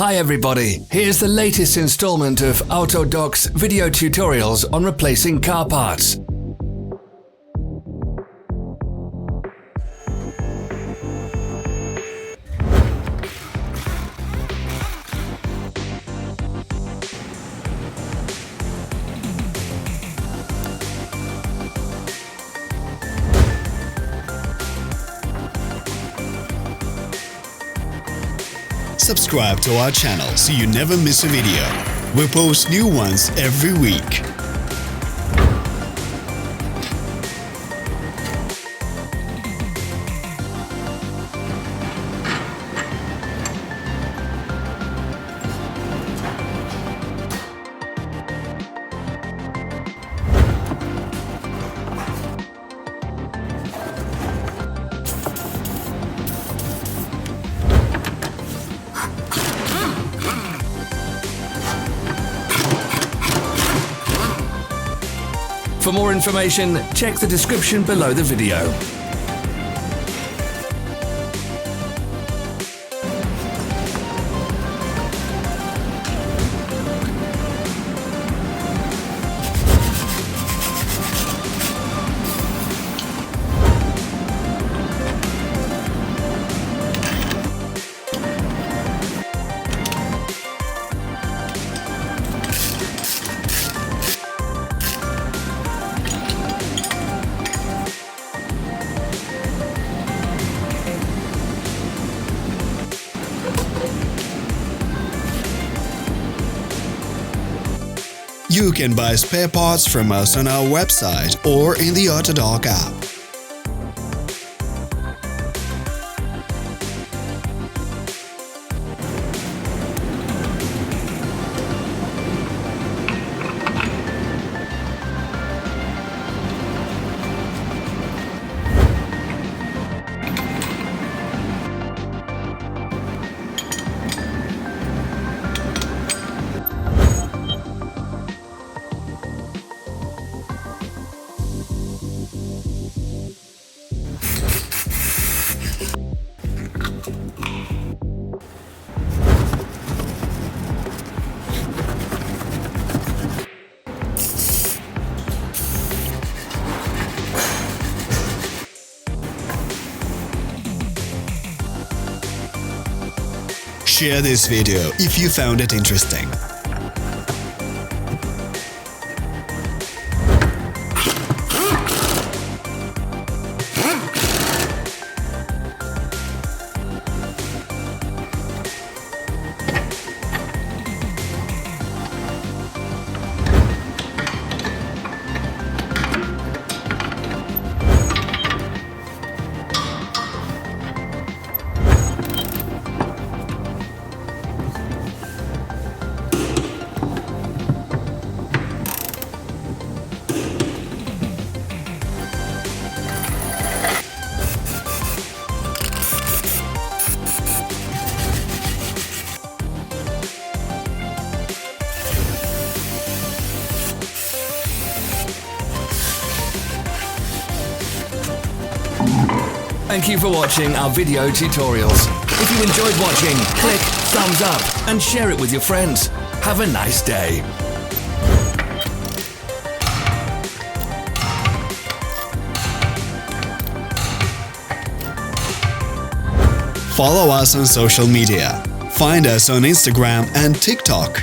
Hi everybody, here's the latest installment of Autodoc's video tutorials on replacing car parts. Subscribe to our channel so you never miss a video. We post new ones every week. For more information, check the description below the video. You can buy spare parts from us on our website or in the Autodoc app. Share this video if you found it interesting. Thank you for watching our video tutorials. If you enjoyed watching, click thumbs up and share it with your friends. Have a nice day. Follow us on social media. Find us on Instagram and TikTok.